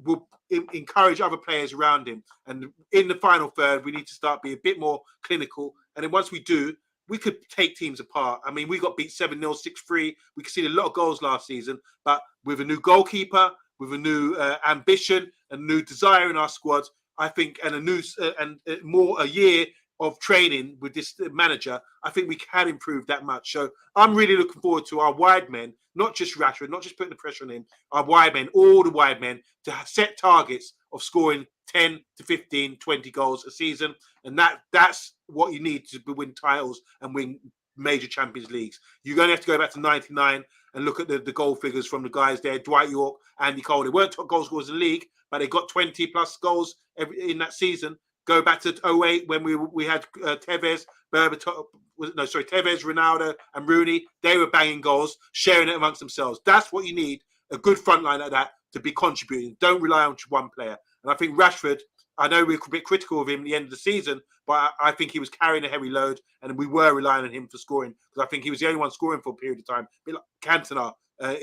will encourage other players around him. And in the final third, we need to start being a bit more clinical. And then once we do, we could take teams apart. I mean, we got beat 7-0, 6-3. We conceded a lot of goals last season, but with a new goalkeeper, with a new ambition, a new desire in our squad, I think, and a year of training with this manager, I think we can improve that much. So I'm really looking forward to our wide men, not just Rashford, not just putting the pressure on him, our wide men, all the wide men, to set targets of scoring 10 to 15, 20 goals a season. And that's what you need to win titles and win major Champions Leagues. You're going to have to go back to 99 and look at the goal figures from the guys there, Dwight York, Andy Cole. They weren't top goal scorers in the league, but they got 20 plus goals in that season. Go back to 08 when we had Tevez, Tevez, Ronaldo, and Rooney. They were banging goals, sharing it amongst themselves. That's what you need, a good front line like that to be contributing. Don't rely on one player. And I think Rashford, I know we're a bit critical of him at the end of the season, but I think he was carrying a heavy load, and we were relying on him for scoring because I think he was the only one scoring for a period of time, a bit like Cantona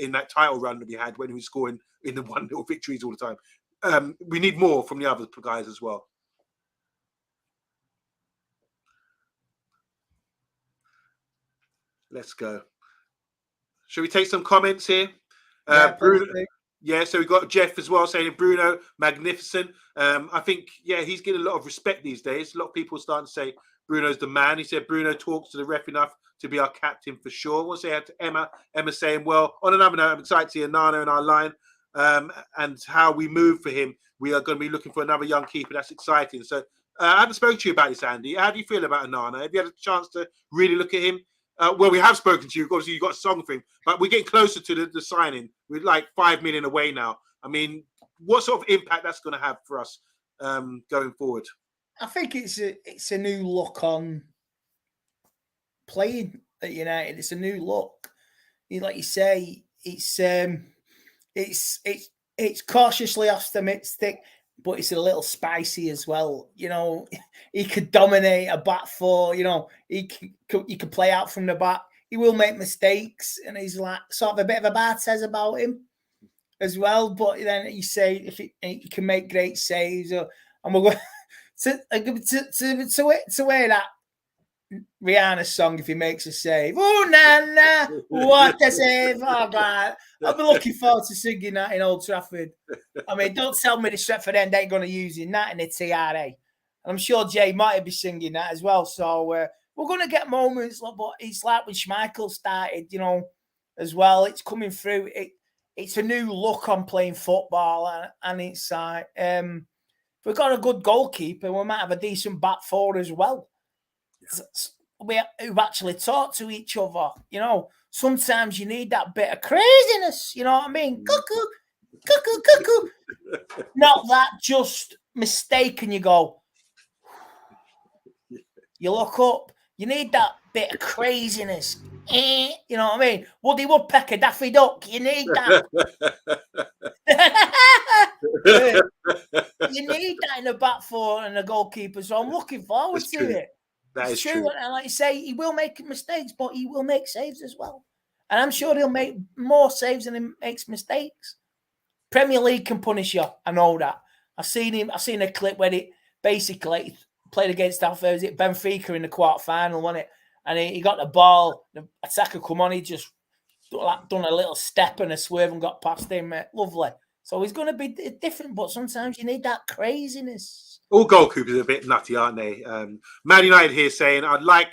in that title run that we had when he was scoring in the 1-0 victories all the time. We need more from the other guys as well. Let's go. Should we take some comments here? Bruno, so we've got Jeff as well saying Bruno, magnificent. I think, he's getting a lot of respect these days. A lot of people are starting to say Bruno's the man. He said Bruno talks to the ref enough to be our captain for sure. I want to say to Emma saying, well, on another note, I'm excited to see Nana in our line and how we move for him. We are going to be looking for another young keeper. That's exciting. So I haven't spoken to you about this, Andy. How do you feel about Nana? Have you had a chance to really look at him? Well, we have spoken to you. Obviously, you got a song for him, but we're getting closer to the signing. We're like 5 million away now. I mean, what sort of impact that's going to have for us going forward? I think it's a new look on playing at United. It's a new look. Like you say, it's cautiously optimistic, but it's a little spicy as well. You know, he could dominate a back four. You know, he could play out from the back. He will make mistakes, and he's like sort of a bit of a Barthez about him as well. But then you say if he can make great saves, and we're going to wear that Rihanna song if he makes a save. Oh, Nana, what a save! Oh God, I've been looking forward to singing that in Old Trafford. I mean, don't tell me the Stretford End ain't going to use that in the TRA. And I'm sure Jay might be singing that as well. So we're going to get moments, but it's like when Schmeichel started, you know, as well. It's coming through. It's a new look on playing football, and it's like if we've got a good goalkeeper, we might have a decent back four as well. Who've actually talked to each other. You know, sometimes you need that bit of craziness. You know what I mean? Cuckoo, cuckoo, cuckoo. Not that just mistake and you go, you look up. You need that bit of craziness. You know what I mean? Woody Woodpecker, Daffy Duck. You need that. You need that in the back four and the goalkeeper. So I'm looking forward to it. That is true. And like you say, he will make mistakes, but he will make saves as well. And I'm sure he'll make more saves than he makes mistakes. Premier League can punish you. I know that. I've seen a clip where he basically played against Benfica in the quarter-final, wasn't it? And he got the ball, the attacker come on, he just done a little step and a swerve and got past him. Lovely. So he's going to be different, but sometimes you need that craziness. All goalkeepers are a bit nutty, aren't they? Man United here saying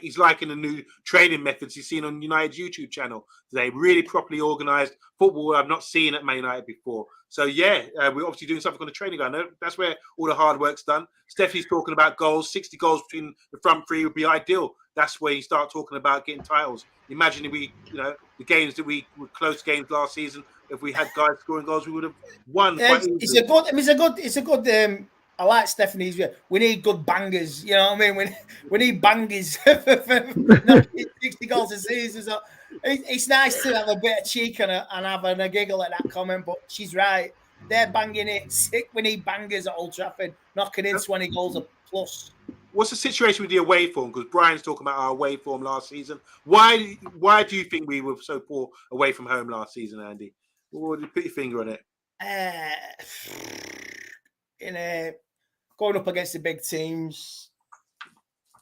he's liking the new training methods he's seen on United's YouTube channel today. Really properly organised football I've not seen at Man United before. So we're obviously doing something on the training ground. That's where all the hard work's done. Stephanie's talking about goals. 60 goals between the front three would be ideal. That's where you start talking about getting titles. Imagine if the games that we were close games last season. If we had guys scoring goals, we would have won. It's a good. I like Stephanie's. We need good bangers. You know what I mean? We need bangers for 60 goals a season. So it's nice to have a bit of cheek and having a giggle at that comment. But she's right. They're banging it. We need bangers at Old Trafford, knocking in 20 goals a plus. What's the situation with the away form? Because Brian's talking about our away form last season. Why do you think we were so poor away from home last season, Andy? Put your finger on it. Going up against the big teams,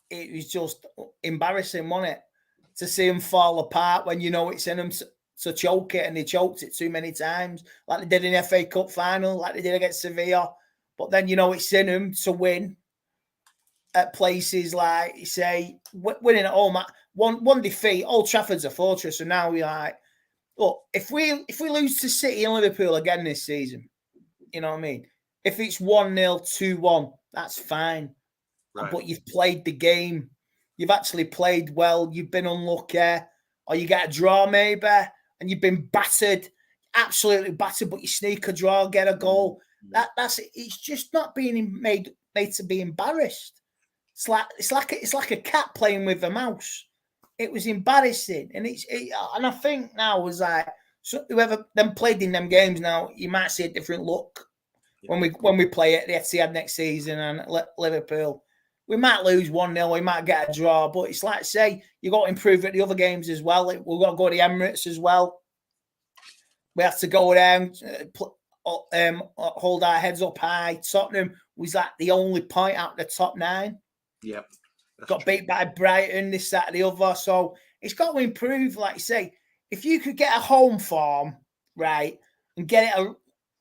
it was just embarrassing, wasn't it? To see them fall apart when you know it's in them to choke it, and they choked it too many times, like they did in the FA Cup final, like they did against Sevilla. But then you know it's in them to win at places like, you say, winning at home. One defeat, Old Trafford's a fortress, and now we're like, look, if we lose to City and Liverpool again this season, you know what I mean? If it's 1-0, 2-1, that's fine. Right. But you've played the game. You've actually played well. You've been unlucky. Or you get a draw maybe, and you've been battered, absolutely battered, but you sneak a draw, get a goal. That's it. It's just not being made to be embarrassed. It's like a cat playing with a mouse. It was embarrassing. And and I think now was like, so whoever them played in them games now, you might see a different look when we play at the Etihad next season and Liverpool. We might lose 1-0, we might get a draw, but it's like, say, you got to improve at the other games as well. We've got to go to the Emirates as well. We have to go down, hold our heads up high. Tottenham was like the only point out of the top 9. Yeah. Got beat by Brighton, this, that, the other. So it's got to improve, like you say. If you could get a home form, right, and get it,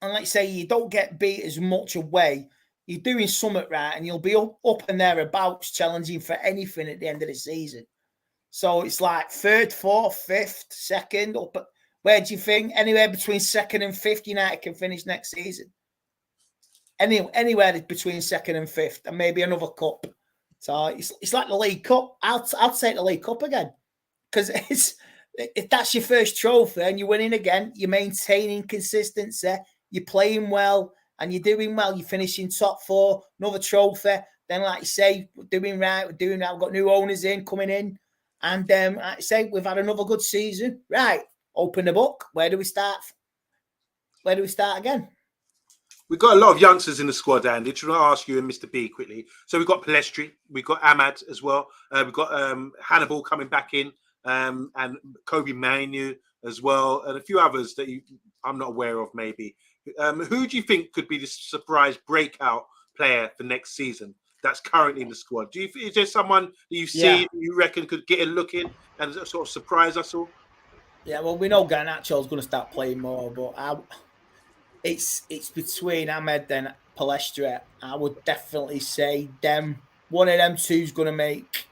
and like say you don't get beat as much away, you're doing something right, and you'll be up and thereabouts challenging for anything at the end of the season. So it's like 3rd, 4th, 5th, 2nd. Up. Where do you think? Anywhere between 2nd and 5th, United can finish next season. Anywhere between 2nd and 5th, and maybe another cup. So it's like the League Cup. I'll take the League Cup again, because if that's your first trophy and you're winning again, you're maintaining consistency, you're playing well, and you're doing well. You're finishing top 4, another trophy. Then, like you say, we're doing right. We've got new owners coming in, and like I say, we've had another good season. Right, open the book. Where do we start? Where do we start again? We've got a lot of youngsters in the squad, Andy. Should I ask you and Mr. B quickly? So we've got Palestri, we've got Ahmad as well. We've got Hannibal coming back in, and Kobe Manu as well, and a few others that I'm not aware of maybe. Who do you think could be the surprise breakout player for next season that's currently in the squad? Is there someone that you've seen you reckon could get a look in and sort of surprise us all? Yeah, well, we know Garnacho's going to start playing more, but it's between Ahmed and Palestra. I would definitely say one of them two's going to make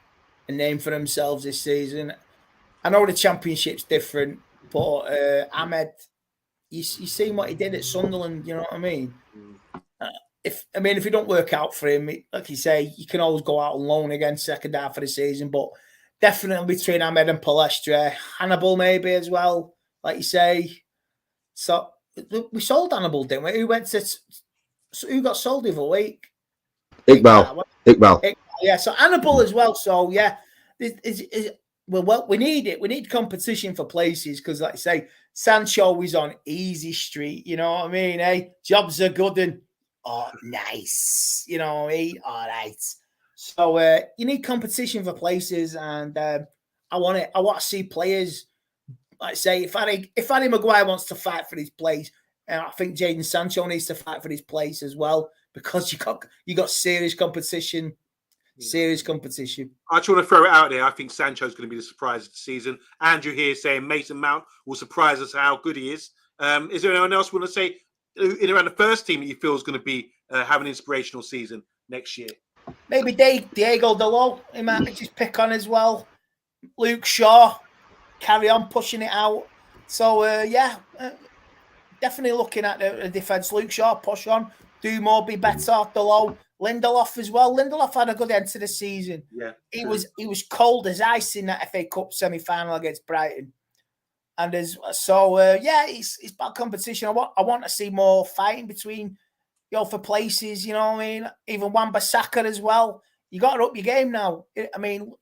a name for themselves this season. I know the Championship's different, but Ahmed, you seen what he did at Sunderland, you know what I mean? If it don't work out for him, like you say, you can always go out on loan again second half of the season, but definitely between Ahmed and Palestra. Hannibal maybe as well, like you say. So we sold Hannibal, didn't we? Who got sold the other week? Iqbal. Yeah, so Hannibal as well. So yeah, well, we need it. We need competition for places because, like I say, Sancho is on easy street. You know what I mean? Eh? Jobs are good and nice. You know what I mean? All right. So you need competition for places, and I want it. I want to see players. Like I say, if Harry Maguire wants to fight for his place, I think Jadon Sancho needs to fight for his place as well, because you got serious competition. Serious competition. I just want to throw it out there. I think Sancho's going to be the surprise of the season. Andrew here saying Mason Mount will surprise us how good he is. Is there anyone else want to say in around the first team that you feel is going to be have an inspirational season next year? Maybe Diego Dalot. He might just pick on as well. Luke Shaw, carry on pushing it out. So definitely looking at the defence. Luke Shaw, push on, do more, be better. Dalot. Lindelof as well. Lindelof had a good end to the season. Yeah, he was cold as ice in that FA Cup semi-final against Brighton, and it's bad competition. I want to see more fighting between for places. You know what I mean? Even Wan-Bissaka as well. You got to up your game now. I mean,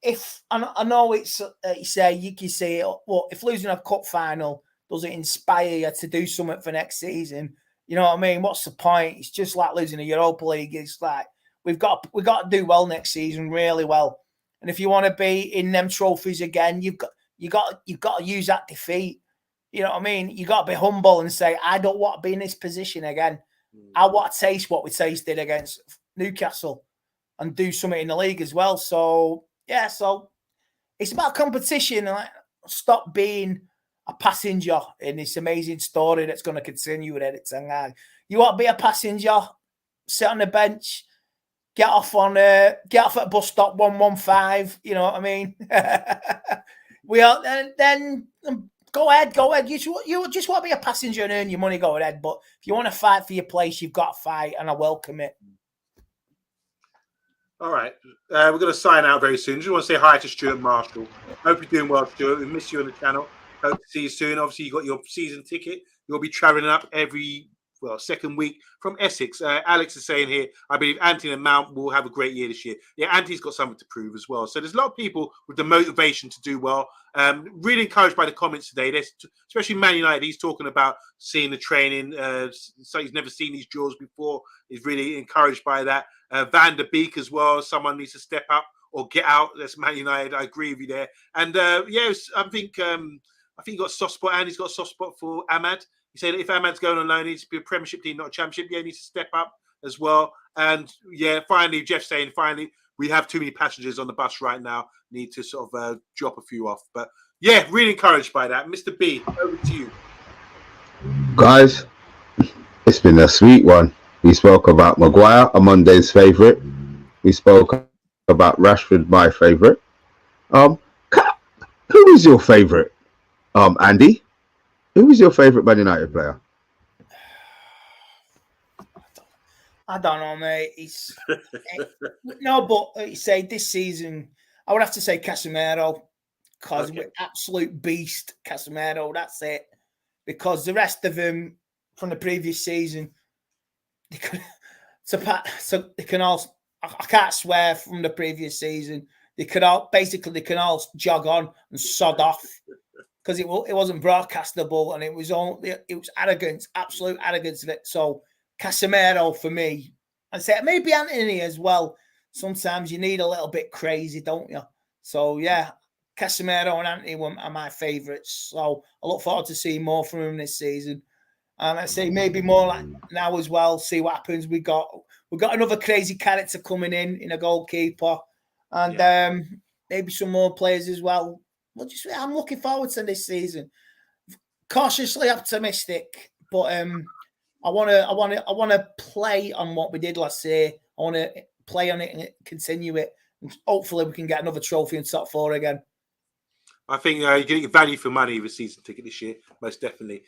if I know it's you can say, well, if losing a cup final doesn't inspire you to do something for next season. You know what I mean? What's the point? It's just like losing a Europa League. It's like we've got to do well next season, really well. And if you want to be in them trophies again, you've got to use that defeat. You know what I mean? You got to be humble and say, I don't want to be in this position again. I want to taste what we tasted against Newcastle and do something in the league as well. So it's about competition. Like, stop being a passenger in this amazing story that's going to continue with Eric Ten Hag. You want to be a passenger, sit on the bench, get off at bus stop 115. You know what I mean? Then go ahead. You just want to be a passenger and earn your money. Go ahead. But if you want to fight for your place, you've got to fight, and I welcome it. All right. We're going to sign out very soon. Just want to say hi to Stuart Marshall. Hope you're doing well, Stuart. We miss you on the channel. Hope to see you soon. Obviously, you got your season ticket. You'll be traveling up every second week from Essex. Alex is saying here, I believe Anthony and Mount will have a great year this year. Yeah, Anthony's got something to prove as well. So there's a lot of people with the motivation to do well. Really encouraged by the comments today. There's, especially Man United, he's talking about seeing the training. So he's never seen these drills before. He's really encouraged by that. Van der Beek as well. Someone needs to step up or get out. That's Man United. I agree with you there. And yes, I think he got a soft spot, and he's got a soft spot for Ahmad. He said if Ahmad's going on loan, he needs to be a Premiership team, not a Championship. Yeah, he needs to step up as well. And yeah, finally, Jeff's saying, finally, we have too many passengers on the bus right now. Need to sort of drop a few off. But yeah, really encouraged by that. Mr. B, over to you. Guys, it's been a sweet one. We spoke about Maguire, OMONDI's favourite. We spoke about Rashford, my favourite. Who is your favourite? Andy? Who was your favourite Man United player? I don't know, mate. No, but you say this season, I would have to say Casemiro, because we're absolute beast. Casemiro, that's it. Because the rest of them from the previous season, they can all. I can't swear from the previous season. They can all jog on and sod off. Because it wasn't broadcastable, and it was arrogance, absolute arrogance of it. So Casemiro for me, and say maybe Anthony as well. Sometimes you need a little bit crazy, don't you? So yeah, Casemiro and Anthony are my favourites. So I look forward to seeing more from him this season. And I say maybe more like now as well. See what happens. We got another crazy character coming in a goalkeeper, and maybe some more players as well. I'm looking forward to this season. Cautiously optimistic, but I want to play on what we did last year. I want to play on it and continue it, and hopefully we can get another trophy in top four again. I think you're getting value for money with a season ticket this year, most definitely.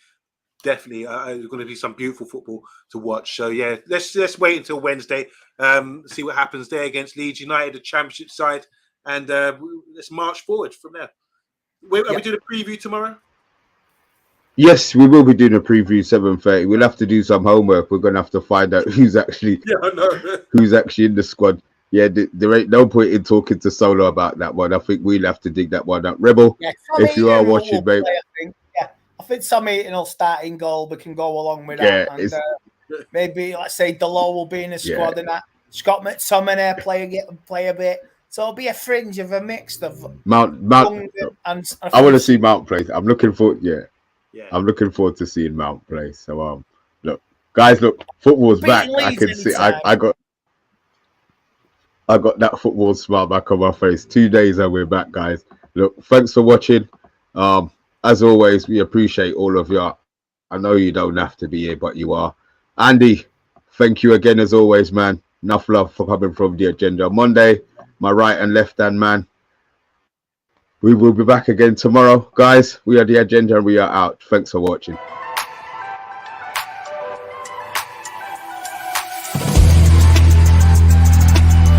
Definitely, there's going to be some beautiful football to watch. So yeah, let's wait until Wednesday, see what happens there against Leeds United, the Championship side, and let's march forward from there. Are we doing a preview tomorrow? Yes, we will be doing a preview 7:30. We'll have to do some homework. We're gonna have to find out who's actually in the squad. Yeah, there ain't no point in talking to Solo about that one. I think we'll have to dig that one up. Rebel, if you are watching, babe. I think Sam Eaton will start in goal. We can go along with that. And, maybe let's say Delo will be in the squad and that. Scott McTominay play a bit. So it'll be a fringe of a mix of Mount. And I want to see Mount play. I'm looking forward. I'm looking forward to seeing Mount play. So look, guys, football's back. I can see. I got that football smile back on my face. 2 days and we're back, guys. Look, thanks for watching. As always, we appreciate all of you. I know you don't have to be here, but you are. Andy, thank you again as always, man. Enough love for coming from the agenda. Monday, my right and left hand man. We will be back again tomorrow. Guys, we are the agenda and we are out. Thanks for watching.